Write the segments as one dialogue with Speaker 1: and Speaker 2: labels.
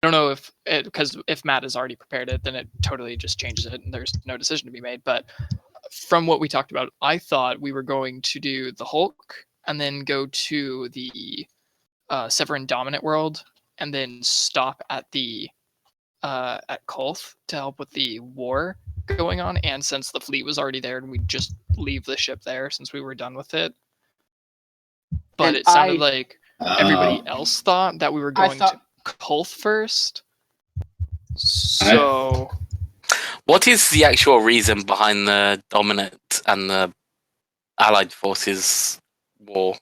Speaker 1: don't know if because if Matt has already prepared it, then it totally just changes it, and there's no decision to be made. But from what we talked about, I thought we were going to do the Hulk and then go to the Severin Dominant world, and then stop at the at Kulth to help with the war going on. And since the fleet was already there, and we'd just leave the ship there since we were done with it. But
Speaker 2: And
Speaker 1: it sounded like everybody else thought that we were going to Kulth first. So,
Speaker 3: what is the actual reason behind the Dominant and the Allied forces war?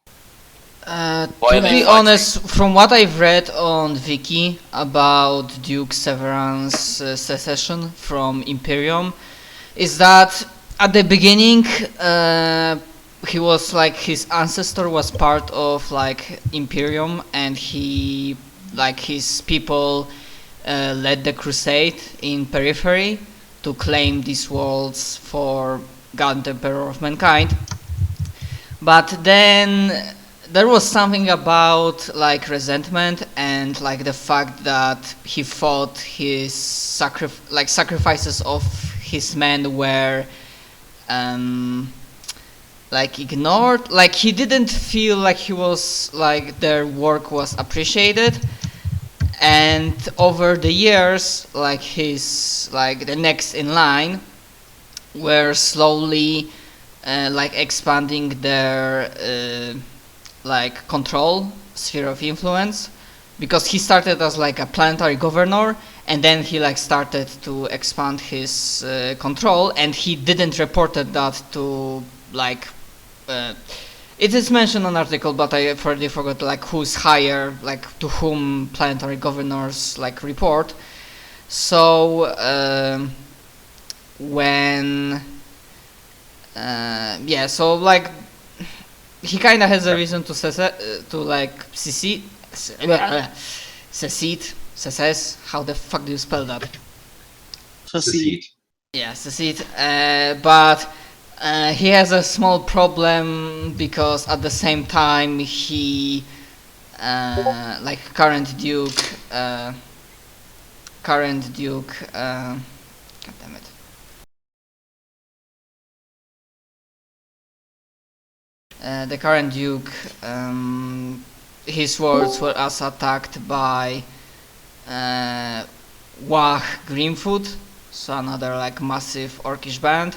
Speaker 4: To be honest, from what I've read on Wiki about Duke Severin's secession from Imperium, is that at the beginning he was like, his ancestor was part of like Imperium, and he, like, his people led the crusade in Periphery to claim these worlds for God Emperor of Mankind. But then there was something about like resentment and like the fact that he thought his sacrifices of his men were like ignored. Like he didn't feel like he was like their work was appreciated. And over the years, like his like the next in line were slowly like expanding their like control sphere of influence, because he started as like a planetary governor, and then he like started to expand his control, and he didn't reported that to like it is mentioned on article, but I already forgot like who's higher, like to whom planetary governors like report. So when yeah, so like he kind of has a reason to secede. How the fuck do you spell that?
Speaker 2: Secede.
Speaker 4: Yeah, secede. But he has a small problem because at the same time he, like current Duke. God damn it. The current Duke, his worlds were also attacked by Wah Greenfoot, so another like massive orcish band,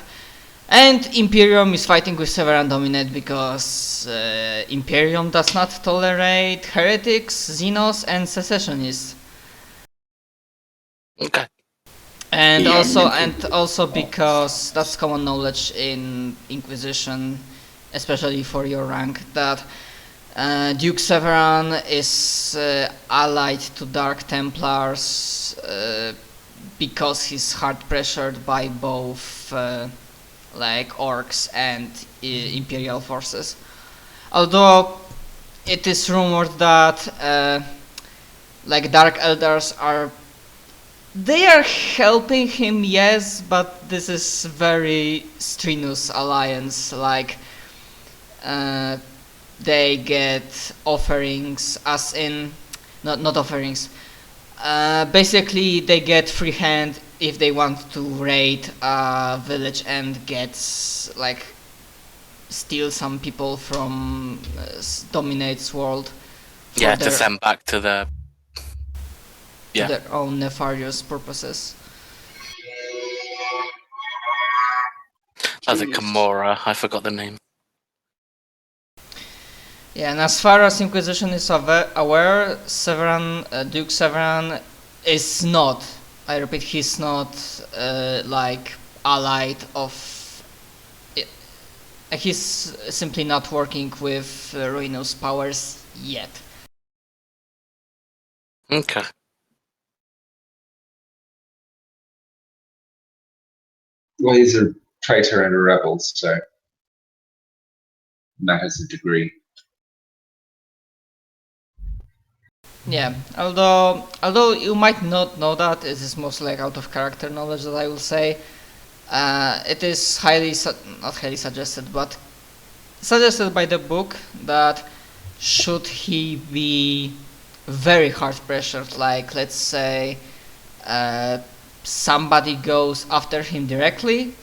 Speaker 4: and Imperium is fighting with Severin Dominate because Imperium does not tolerate heretics, Xenos, and secessionists.
Speaker 3: Okay.
Speaker 4: And also because that's common knowledge in Inquisition, especially for your rank, that Duke Severin is allied to Dark Templars because he's hard pressured by both like orcs and Imperial forces. Although it is rumored that like Dark Eldars are helping him, yes, but this is very strenuous alliance. Like they get offerings, as in not offerings. Basically, they get free hand if they want to raid a village and get like steal some people from Dominate's world.
Speaker 3: Yeah, to send back to the
Speaker 4: to their own nefarious purposes.
Speaker 3: That's a Kimura. I forgot the name.
Speaker 4: Yeah, and as far as Inquisition is aware, Duke Severin is not, I repeat, he's not like allied of, he's simply not working with Ruinous powers yet.
Speaker 3: Okay.
Speaker 2: Well, he's a traitor and a rebel, so that has a degree.
Speaker 4: Yeah, although you might not know that, it is most like out of character knowledge that I will say. It is not highly suggested, but suggested by the book that should he be very hard pressured, like let's say somebody goes after him directly,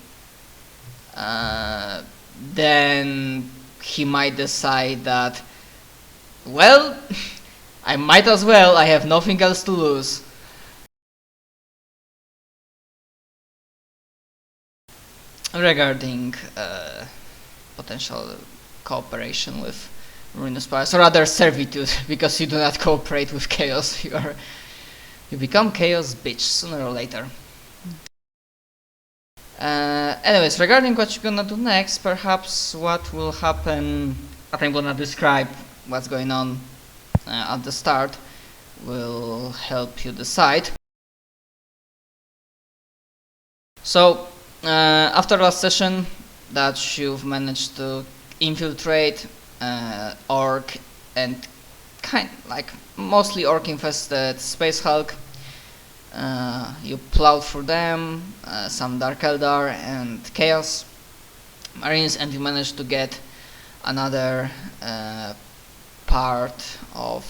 Speaker 4: then he might decide that, well, I might as well, I have nothing else to lose. Regarding potential cooperation with Ruinous Powers, or rather servitude, because you do not cooperate with Chaos, you become Chaos bitch sooner or later. Anyways, regarding what you're gonna do next, perhaps what will happen, I'm gonna describe what's going on at the start, will help you decide. So, after last session, that you've managed to infiltrate Orc and mostly Orc infested Space Hulk. You plowed through them, some Dark Eldar and Chaos Marines, and you managed to get another part of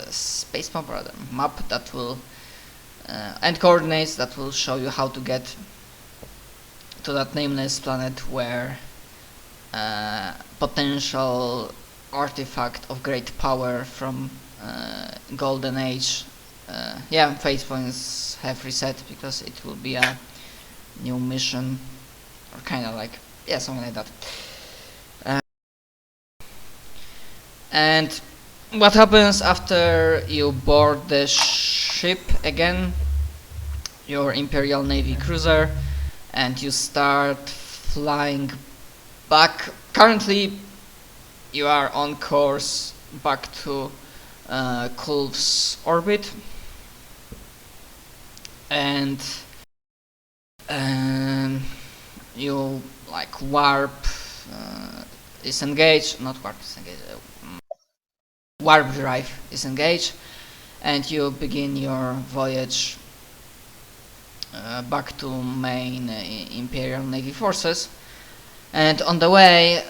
Speaker 4: space map, rather map that will and coordinates that will show you how to get to that nameless planet where potential artifact of great power from Golden Age. Fate points have reset because it will be a new mission, or kinda like, something like that. And what happens after you board the ship again, your Imperial Navy cruiser, and you start flying back? Currently you are on course back to Kulth's orbit, and you warp disengage, not warp disengage, warp drive disengage, and you begin your voyage back to main Imperial Navy forces. And on the way,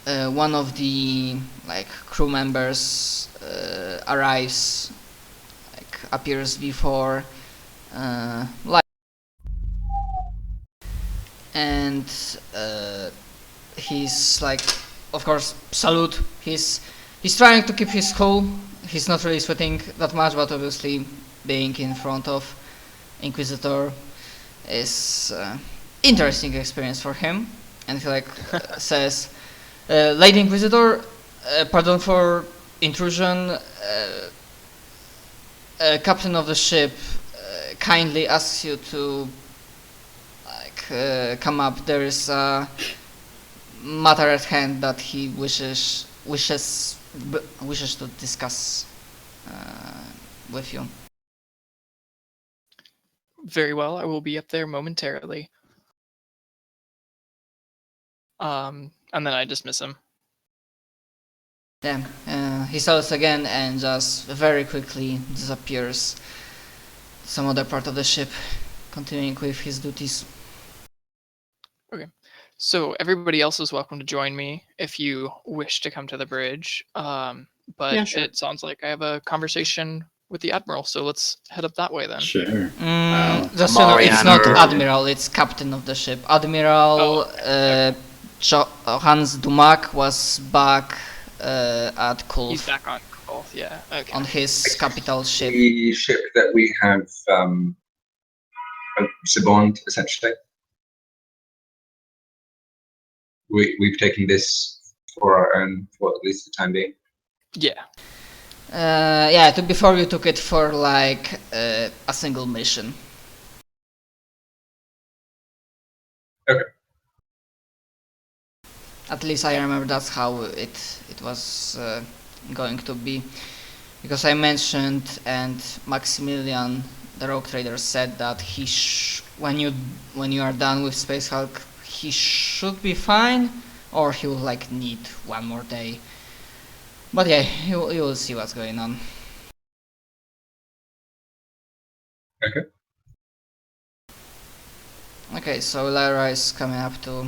Speaker 4: one of the crew members arrives, appears before and he's of course, salute. He's trying to keep his cool. He's not really sweating that much, but obviously being in front of Inquisitor is interesting experience for him. And he says, Lady Inquisitor, pardon for intrusion. Captain of the ship kindly asks you to come up. There is a matter at hand that he wishes to discuss with you.
Speaker 1: Very well, I will be up there momentarily. And then I dismiss him.
Speaker 4: He salutes again and just very quickly disappears some other part of the ship, continuing with his duties.
Speaker 1: Okay, so everybody else is welcome to join me if you wish to come to the bridge. But yeah, sure. It sounds like I have a conversation with the Admiral, so let's head up that way then.
Speaker 5: Sure.
Speaker 4: Just so it's not Admiral, it's Captain of the ship. Admiral Hans Dumac was back at Kulth.
Speaker 1: He's back on Kulth, yeah. Okay.
Speaker 4: On his capital ship.
Speaker 2: The ship that we have suborned, essentially. We've taken this for our own, for at least the time being.
Speaker 1: Yeah.
Speaker 4: Before you took it for a single mission.
Speaker 2: Okay.
Speaker 4: At least I remember that's how it was going to be, because I mentioned, and Maximilian, the Rogue Trader, said that when you are done with Space Hulk, he should be fine, or he will need one more day. But yeah, you will see what's going on.
Speaker 2: Okay.
Speaker 4: Okay, so Lyra is coming up to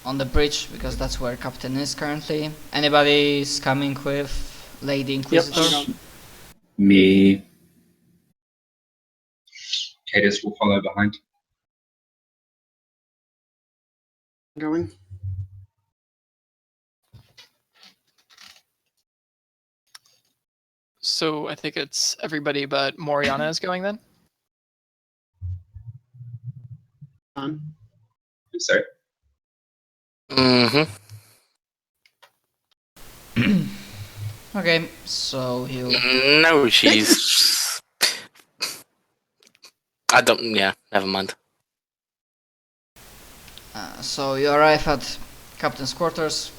Speaker 4: on the bridge, because that's where Captain is currently. Anybody is coming with Lady Inquisitor?
Speaker 2: Me. Cadus will follow behind.
Speaker 5: Going.
Speaker 1: So I think it's everybody but Moriana is going then.
Speaker 2: Sorry.
Speaker 3: Mm-hmm.
Speaker 4: Okay, so he'll...
Speaker 3: No, she's... I don't... Yeah, never mind.
Speaker 4: So you arrive at Captain's quarters,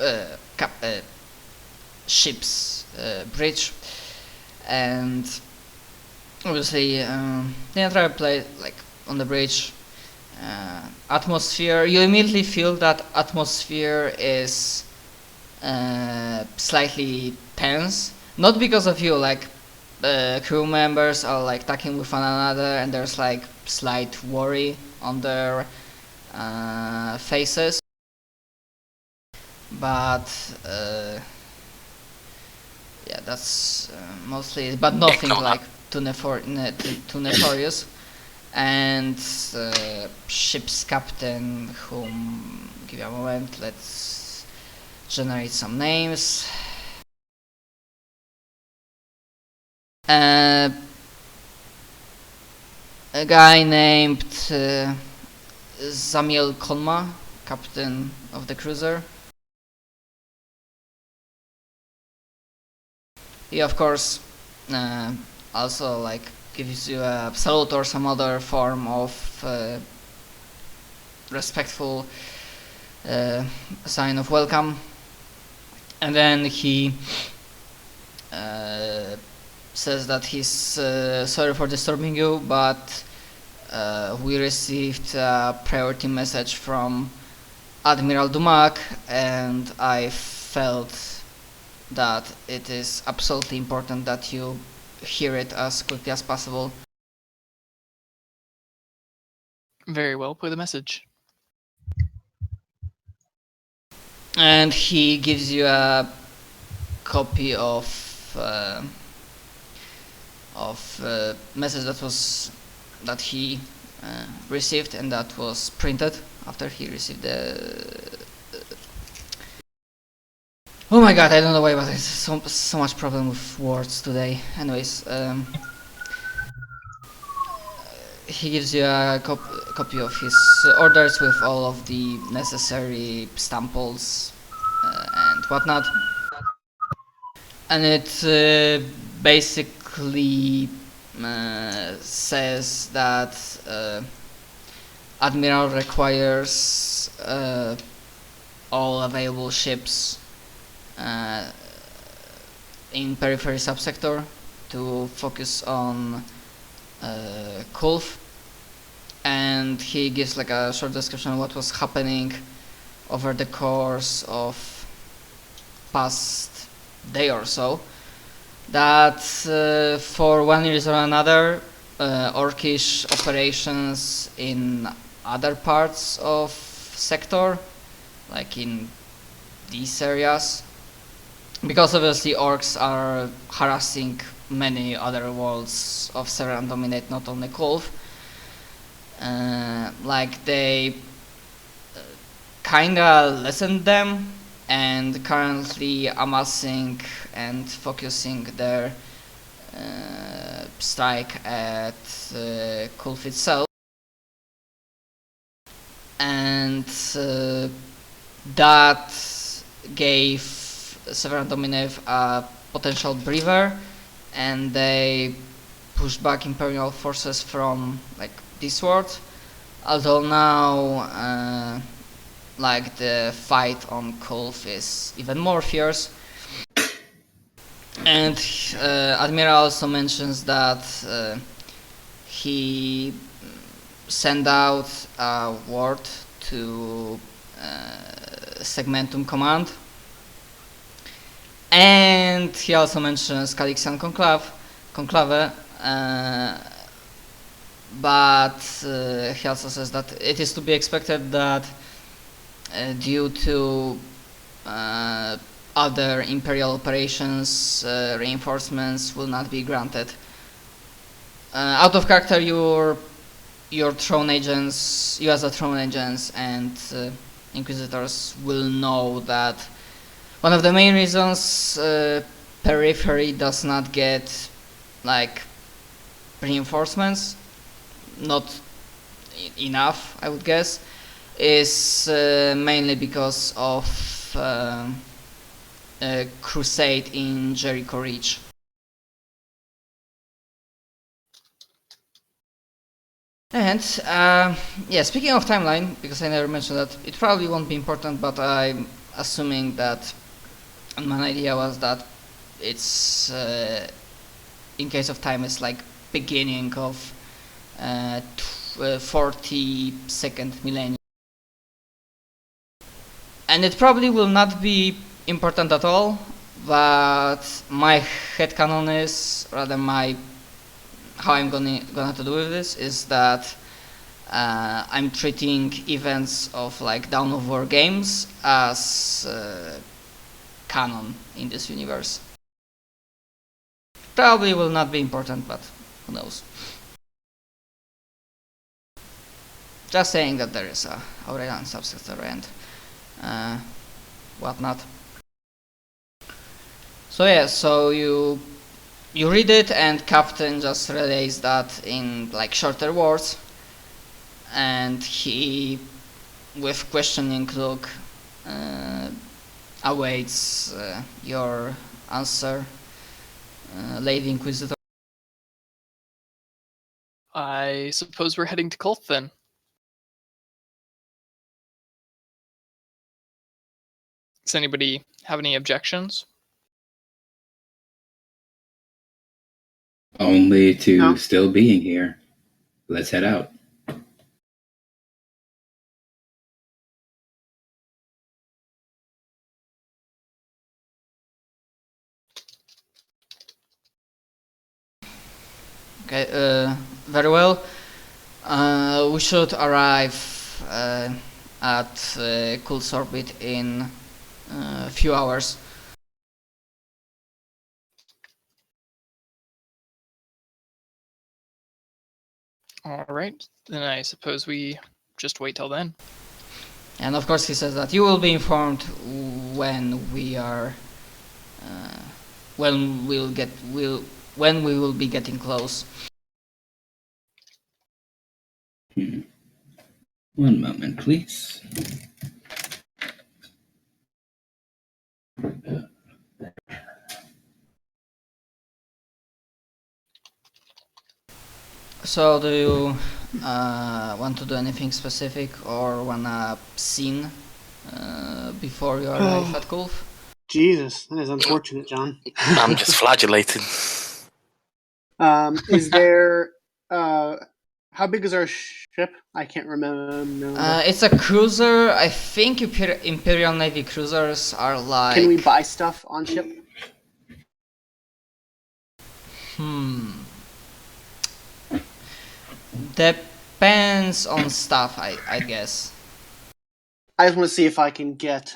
Speaker 4: ship's bridge, and obviously the entire place, like on the bridge, atmosphere, you immediately feel that atmosphere is slightly tense, not because of you, like crew members are like talking with one another and there's like slight worry on their faces, but yeah, that's mostly it, but nothing like too nefarious. And ship's captain, whom, give me a moment, let's generate some names. A guy named Zamiel Konma, captain of the cruiser. He of course also like gives you a salute or some other form of respectful sign of welcome, and then he says that he's sorry for disturbing you, but we received a priority message from Admiral Dumac, and I felt that it is absolutely important that you hear it as quickly as possible.
Speaker 1: Very well, play the message.
Speaker 4: And he gives you a copy of message that he received and that was printed after he received the. Oh my god, I don't know why, but there's so much problem with words today. Anyways, he gives you a copy of his orders with all of the necessary samples and whatnot, and it basically says that Admiral requires all available ships in periphery subsector to focus on Kulth, and he gives like a short description of what was happening over the course of past day or so. That for one reason or another, Orcish operations in other parts of sector, like in these areas, because obviously orcs are harassing many other worlds of Severan Dominate, not only Kulth, like they kinda lessened them and currently amassing and focusing their strike at Kulth itself, and that gave Severan Dominative a potential breather, and they pushed back Imperial forces from like this world. Although now like the fight on Kulth is even more fierce. And Admiral also mentions that he sent out a word to Segmentum Command, and he also mentions Calixian Conclave, but he also says that it is to be expected that due to other Imperial operations, reinforcements will not be granted. Out of character, your throne agents, you as a throne agents and Inquisitors will know that one of the main reasons Periphery does not get like reinforcements, not enough, I would guess, is mainly because of a crusade in Jericho Reach. And yeah, speaking of timeline, because I never mentioned that, it probably won't be important, but I'm assuming that my idea was that it's in case of time, it's like beginning of 42nd millennium, and it probably will not be important at all. But my headcanon is, rather how I'm gonna to do with this is that I'm treating events of like Dawn of War games as canon in this universe. Probably will not be important, but who knows. Just saying that there is a Aurelian subsector and whatnot. So yeah, so you read it and Captain just relays that in like shorter words, and he, with questioning look, awaits your answer, Lady Inquisitor.
Speaker 1: I suppose we're heading to Kulth then. Does anybody have any objections?
Speaker 6: Only to
Speaker 5: No.
Speaker 6: still being here. Let's head out.
Speaker 4: Okay, very well. We should arrive at Kulth's orbit in a few hours.
Speaker 1: Alright, then I suppose we just wait till then.
Speaker 4: And of course he says that you will be informed when we are when we will be getting close.
Speaker 6: One moment, please.
Speaker 4: So do you want to do anything specific or wanna scene before you arrive at Kulth?
Speaker 5: Jesus, that is unfortunate, John.
Speaker 3: I'm just flagellating.
Speaker 5: Is there how big is our ship? I can't remember.
Speaker 4: It's a cruiser. I think Imperial Navy cruisers are like...
Speaker 5: Can we buy stuff on ship?
Speaker 4: Depends on stuff, I guess.
Speaker 5: I just want to see if I can get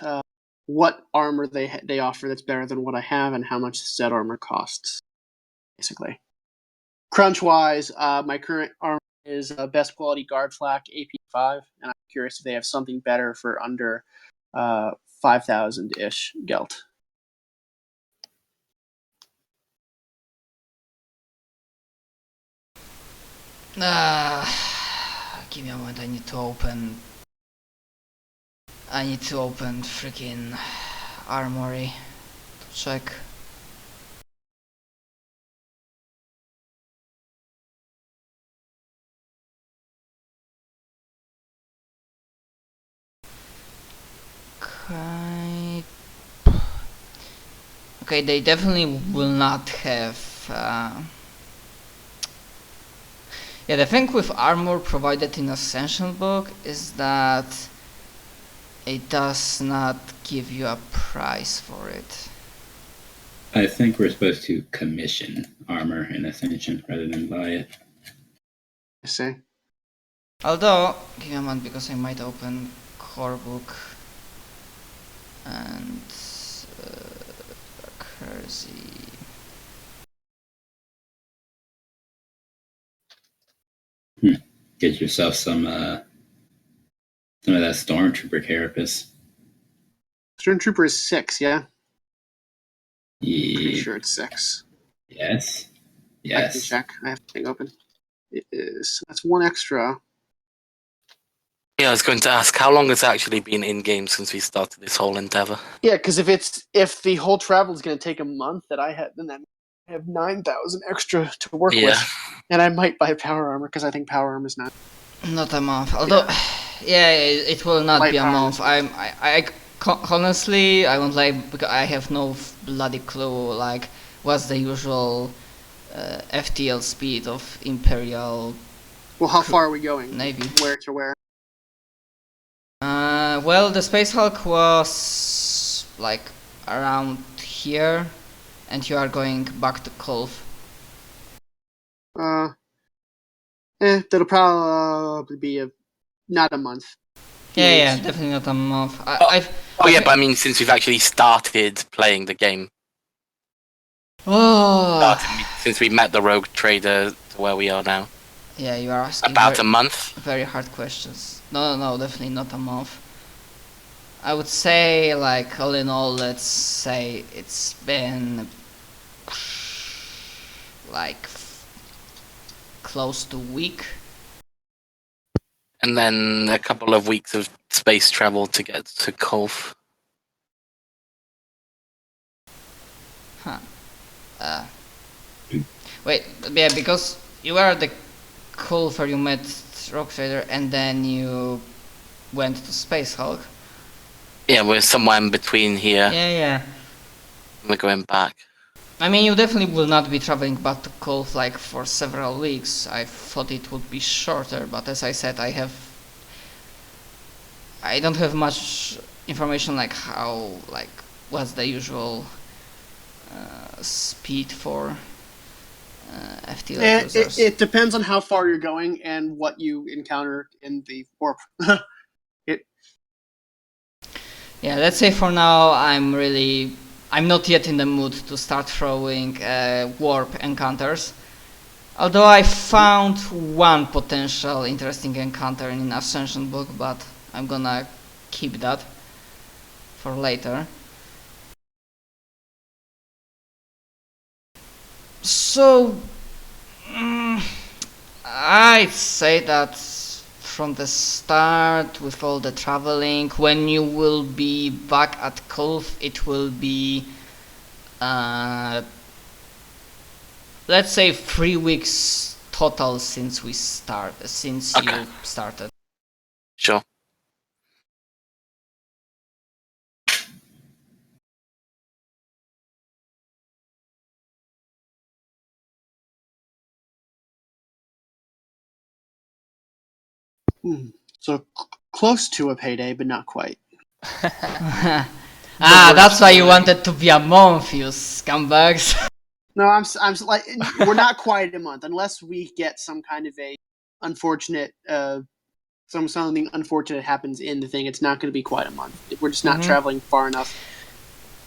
Speaker 5: what armor they offer that's better than what I have, and how much said armor costs. Basically, crunch wise, my current armor is best quality guard flak AP5, and I'm curious if they have something better for under 5,000 ish gelt.
Speaker 4: Give me a moment. I need to open freaking armory to check. Okay, they definitely will not have. Yeah, the thing with armor provided in Ascension book is that it does not give you a price for it.
Speaker 6: I think we're supposed to commission armor in Ascension rather than buy it.
Speaker 5: I see.
Speaker 4: Although, give me a moment because I might open core book And Heresy.
Speaker 6: Get yourself some of that Stormtrooper carapace.
Speaker 5: Stormtrooper is 6, yeah? Pretty
Speaker 6: Yeah.
Speaker 5: sure it's 6.
Speaker 6: Yes.
Speaker 5: I can check. I have the thing open. It is. That's 1 extra.
Speaker 3: Yeah, I was going to ask, how long has it actually been in game since we started this whole endeavor?
Speaker 5: Yeah, because if the whole travel is going to take a month, then I have 9,000 extra to work with, and I might buy power armor because I think power armor is not
Speaker 4: a month. Although, it will not be a month. Honestly, I won't lie, because I have no bloody clue. Like, what's the usual FTL speed of Imperial?
Speaker 5: Well, how far are we going?
Speaker 4: Navy.
Speaker 5: Where to where?
Speaker 4: Well, the Space Hulk was like around here, and you are going back to Kulth.
Speaker 5: That'll probably be not a month.
Speaker 4: Yeah, definitely not a month.
Speaker 3: But I mean, since we've actually started playing the game. Since we met the rogue trader to where we are now.
Speaker 4: Yeah, you are asking
Speaker 3: about a month.
Speaker 4: Very hard questions. No, definitely not a month. I would say, like, all in all, let's say it's been like close to a week.
Speaker 3: And then a couple of weeks of space travel to get to Kulth.
Speaker 4: Wait, yeah, because you were the Kulth where you met Rogue Trader and then you went to Space Hulk.
Speaker 3: Yeah, we're somewhere in between here.
Speaker 4: Yeah.
Speaker 3: We're going back.
Speaker 4: I mean, you definitely will not be traveling back to Kulth like for several weeks. I thought it would be shorter, but as I said, I don't have much information like what's the usual speed for FTL cruisers.
Speaker 5: It depends on how far you're going and what you encounter in the warp.
Speaker 4: Yeah, let's say for now I'm not yet in the mood to start throwing warp encounters. Although I found one potential interesting encounter in Ascension book, but I'm gonna keep that for later. So, I'd say that from the start, with all the traveling, when you will be back at Kulth, it will be, let's say 3 weeks total since you started.
Speaker 3: Sure.
Speaker 5: So close to a payday, but not quite.
Speaker 4: That's why you wanted to be a month, you scumbags.
Speaker 5: No, I'm like, we're not quite a month unless we get some kind of a unfortunate, something unfortunate happens in the thing. It's not going to be quite a month. We're just not traveling far enough.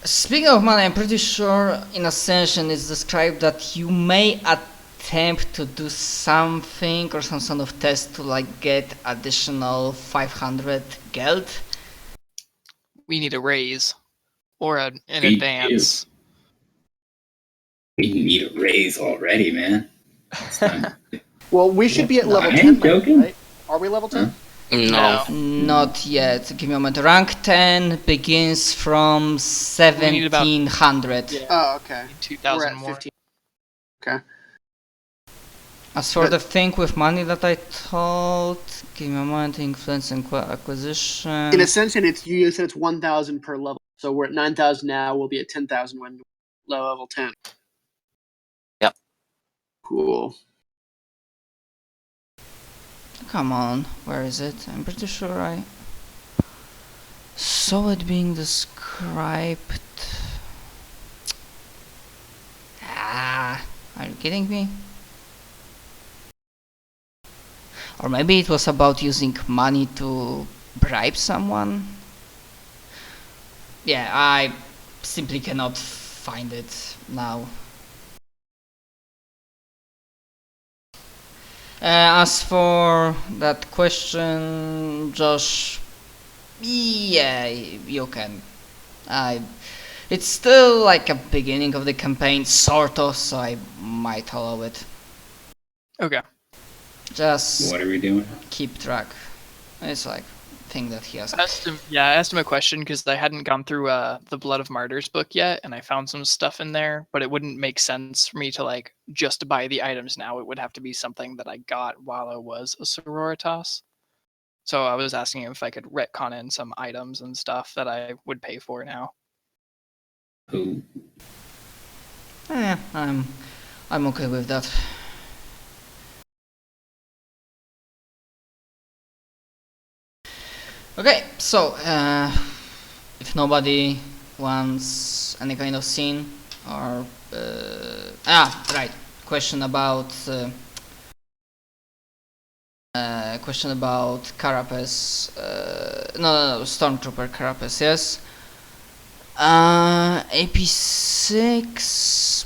Speaker 4: Speaking of money, I'm pretty sure in Ascension it's described that you may attempt to do something or some sort of test to like get additional 500 geld.
Speaker 1: We need a raise or an advance.
Speaker 6: We need a raise already, man.
Speaker 5: Well, we should be at level
Speaker 6: I
Speaker 5: 10,
Speaker 6: ain't joking.
Speaker 5: right? Are we level 10?
Speaker 3: No.
Speaker 4: Not yet. Give me a moment. Rank 10 begins from 1700.
Speaker 1: Yeah.
Speaker 5: Oh, okay.
Speaker 1: 2,000
Speaker 5: We're at
Speaker 1: more.
Speaker 5: 15. Okay.
Speaker 4: As for the thing with money that I told, give me a moment. Influence and acquisition.
Speaker 5: In Ascension, you said it's 1,000 per level. So we're at 9,000 now. We'll be at 10,000 when level 10.
Speaker 3: Yep.
Speaker 5: Cool.
Speaker 4: Come on, where is it? I'm pretty sure I saw it being described. Are you kidding me? Or maybe it was about using money to bribe someone? yeah, I simply cannot find it now. As for that question, Josh, yeah, you can. It's still like a beginning of the campaign, sort of, so I might allow it.
Speaker 1: Okay.
Speaker 4: Just
Speaker 6: What are we doing?
Speaker 4: keep track. It's like thing that he asked.
Speaker 1: I asked him a question because I hadn't gone through the Blood of Martyrs book yet, and I found some stuff in there, but it wouldn't make sense for me to like just buy the items now. It would have to be something that I got while I was a sororitas. So I was asking him if I could retcon in some items and stuff that I would pay for now.
Speaker 6: Who?
Speaker 4: I'm okay with that. Okay, so if nobody wants any kind of scene or right, question about Carapace. No, Stormtrooper Carapace. Yes. AP6.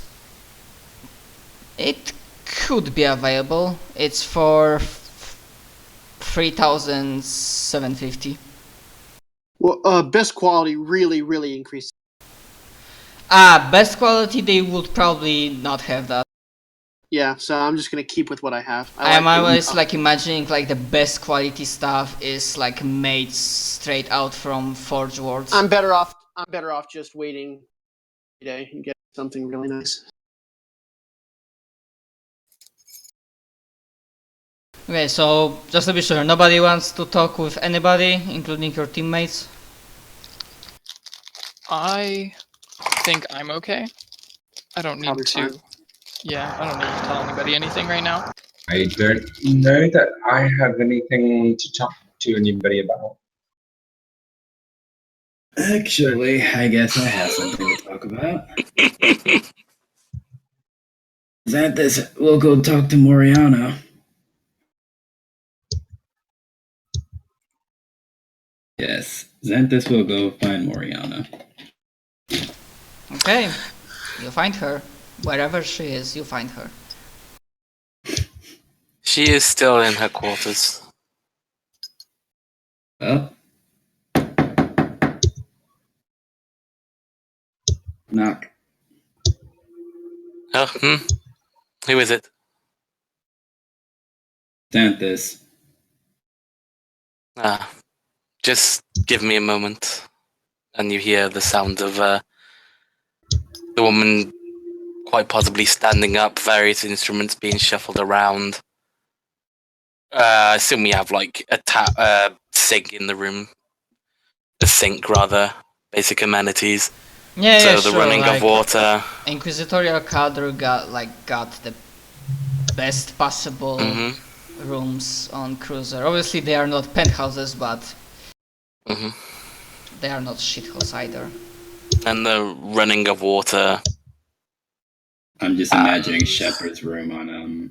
Speaker 4: It could be available. It's for 3,750.
Speaker 5: Well, best quality really increased.
Speaker 4: Best quality, they would probably not have that.
Speaker 5: Yeah, so I'm just gonna keep with what I have.
Speaker 4: I'm always like imagining like the best quality stuff is like made straight out from Forge Worlds.
Speaker 5: I'm better off just waiting today and get something really nice.
Speaker 4: Okay, so just to be sure, nobody wants to talk with anybody, including your teammates?
Speaker 1: I think I'm okay. I don't need
Speaker 5: Probably
Speaker 1: to.
Speaker 5: fine.
Speaker 1: Yeah, I don't need to tell anybody anything right now.
Speaker 2: I don't know that I have anything to talk to anybody about.
Speaker 6: Actually, I guess I have something to talk about. Xanthus, we'll go talk to Moriana. Yes, Xanthus will go find Moriana.
Speaker 4: Okay, you find her. Wherever she is, you find her.
Speaker 3: She is still in her quarters.
Speaker 6: Well, knock.
Speaker 3: Oh, who is it?
Speaker 6: Xanthus.
Speaker 3: Just give me a moment. And you hear the sound of the woman quite possibly standing up, various instruments being shuffled around. I assume we have like a sink in the room. A sink, rather. Basic amenities.
Speaker 4: Yeah,
Speaker 3: So
Speaker 4: yeah,
Speaker 3: the
Speaker 4: sure,
Speaker 3: running
Speaker 4: like,
Speaker 3: of water.
Speaker 4: Inquisitorial cadre got the best possible rooms on Cruiser. Obviously, they are not penthouses, but they are not shitholes either.
Speaker 3: And the running of water.
Speaker 6: I'm just imagining Shepard's room on the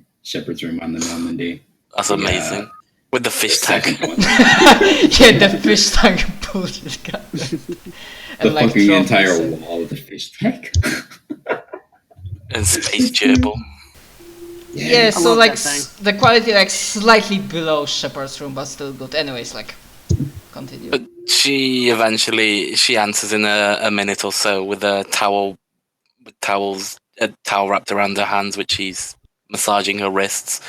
Speaker 6: Normandy.
Speaker 3: That's amazing. With the fish
Speaker 6: The
Speaker 3: tank.
Speaker 6: second one.
Speaker 4: Yeah, the fish tank bullshit got
Speaker 6: The fucking entire wall of the fish tank.
Speaker 3: And space gerbil.
Speaker 4: Yeah, so
Speaker 5: love
Speaker 4: like
Speaker 5: that thing.
Speaker 4: the quality like slightly below Shepard's room, but still good. Anyways, like continue.
Speaker 3: But she answers in a minute or so with a towel wrapped around her hands, which she's massaging her wrists.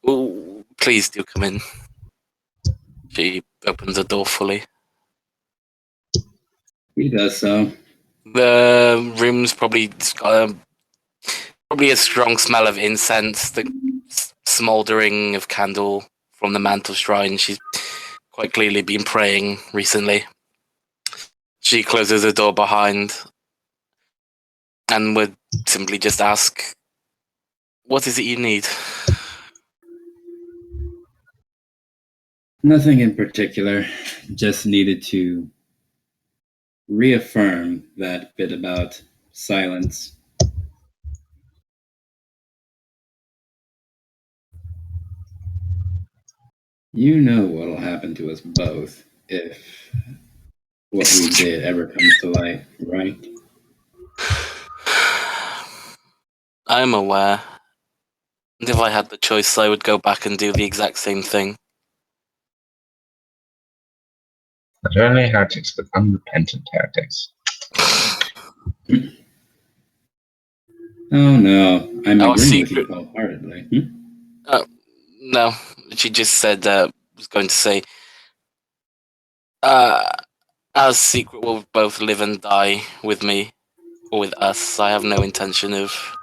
Speaker 3: Ooh, please do come in. She opens the door fully.
Speaker 6: He does so.
Speaker 3: The room's probably got a strong smell of incense, the smouldering of candle from the mantle shrine. She's quite clearly been praying recently. She closes the door behind and would simply just ask, what is it you need?
Speaker 6: Nothing in particular. Just needed to reaffirm that bit about silence. You know what'll happen to us both if what we did ever comes to light, right?
Speaker 3: I'm aware. And if I had the choice, I would go back and do the exact same thing.
Speaker 2: Not only heretics, but unrepentant heretics.
Speaker 6: Oh no, I'm
Speaker 3: Our
Speaker 6: agreeing with you
Speaker 3: secret-
Speaker 6: wholeheartedly.
Speaker 3: No, she just said, was going to say, our secret will both live and die with me, or with us. I have no intention of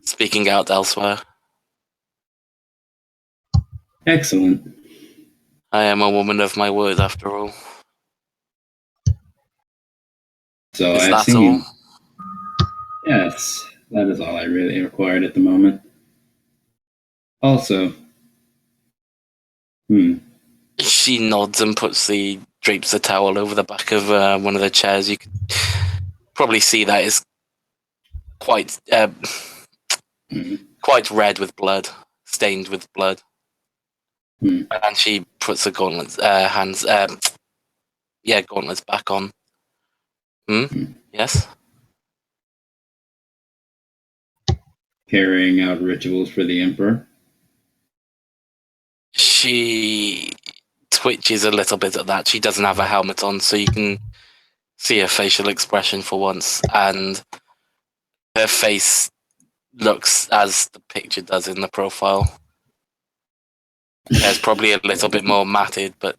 Speaker 3: speaking out elsewhere.
Speaker 6: Excellent.
Speaker 3: I am a woman of my word, after all.
Speaker 6: So
Speaker 3: Is
Speaker 6: I've
Speaker 3: that
Speaker 6: seen.
Speaker 3: all?
Speaker 6: Yes, that is all I really required at the moment. Also,
Speaker 3: She nods and drapes the towel over the back of one of the chairs. You could probably see that it's quite quite red with blood, stained with blood. And she puts the gauntlets, gauntlets back on. Yes?
Speaker 6: carrying out rituals for the Emperor.
Speaker 3: She twitches a little bit at that. She doesn't have a helmet on, so you can see her facial expression for once, and her face looks as the picture does in the profile. It's probably a little bit more matted, but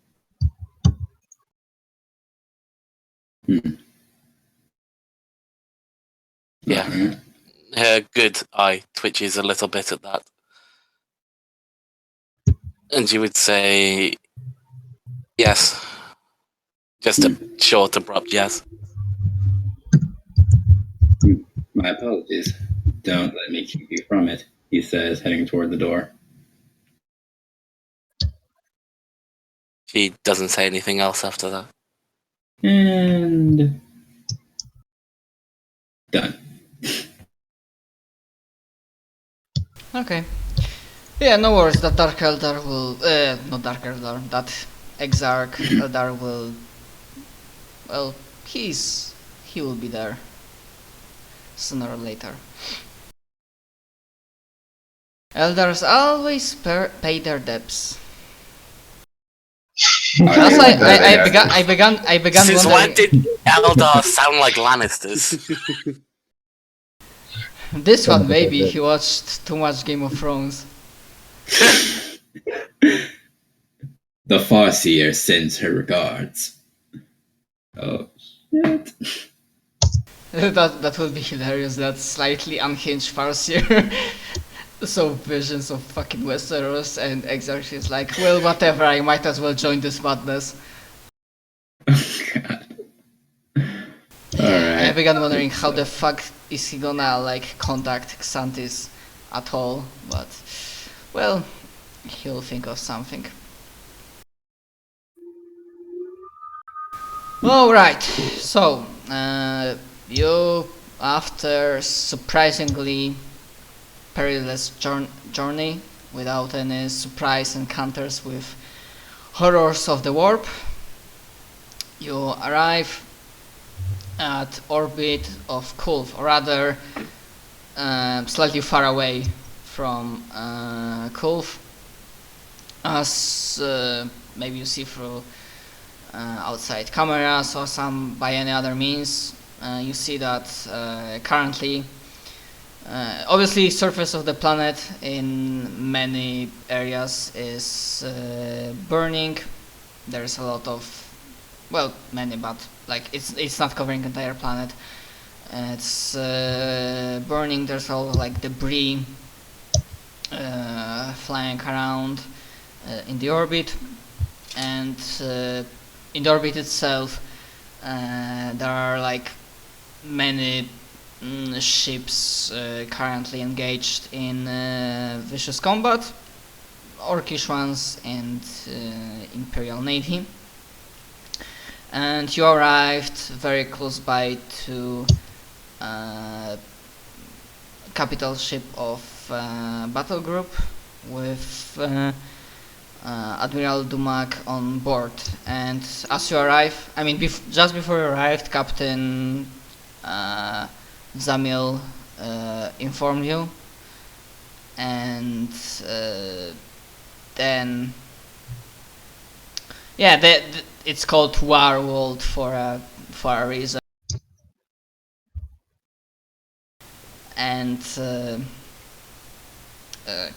Speaker 3: yeah.
Speaker 6: Right.
Speaker 3: Her good eye twitches a little bit at that. And she would say, yes. Just a short, abrupt yes.
Speaker 6: My apologies. Don't let me keep you from it, he says, heading toward the door.
Speaker 3: She doesn't say anything else after that.
Speaker 6: And done.
Speaker 4: Okay. Yeah, no worries. That Dark Eldar will, not Dark Eldar. That Exarch Eldar will. Well, he will be there sooner or later. Eldars always pay their debts. That's why I began
Speaker 3: Since
Speaker 4: wondering.
Speaker 3: when did Eldar sound like Lannisters?
Speaker 4: This one maybe he watched too much Game of Thrones.
Speaker 6: The Farseer sends her regards. Oh, shit.
Speaker 4: That would be hilarious. That slightly unhinged Farseer. So visions of fucking Westeros, and Exarch is like, well, whatever, I might as well join this madness.
Speaker 6: God. Alright.
Speaker 4: I began wondering how the fuck is he gonna like contact Xantis at all, but well, he'll think of something. Alright, so you, after surprisingly perilous journey without any surprise encounters with horrors of the warp, you arrive at orbit of Kulth, or rather slightly far away from Kulth, as maybe you see through outside cameras or by any other means. You see that currently obviously surface of the planet in many areas is burning. There's a lot of, well, many, but like it's not covering the entire planet. It's burning. There's all like debris flying around in the orbit, and in the orbit itself there are like many ships currently engaged in vicious combat, Orcish ones and Imperial Navy. And you arrived very close by to capital ship of battle group with Admiral Dumac on board. And as you arrive, I mean, just before you arrived, Captain Zamil informed you, and then yeah, it's called War World for a reason, and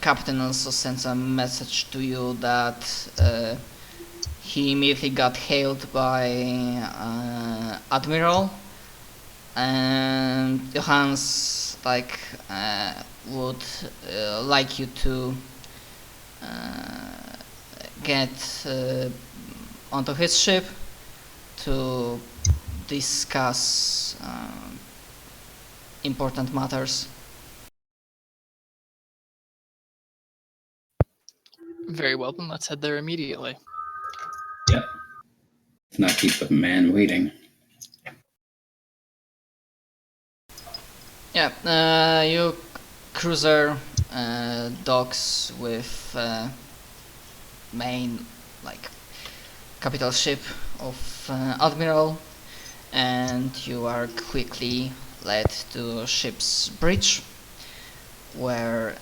Speaker 4: Captain also sends a message to you that he immediately got hailed by Admiral, and Johannes would like you to get onto his ship to discuss important matters.
Speaker 1: Very well, then let's head there immediately.
Speaker 6: Yep. Let's not keep a man waiting.
Speaker 4: Yeah, your cruiser docks with main capital ship of Admiral, and you are quickly led to ship's bridge, where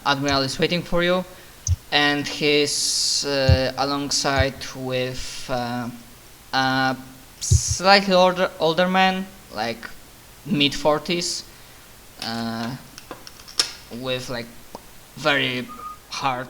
Speaker 4: Admiral is waiting for you, and he's alongside with a slightly older man, like mid-40s, with very hard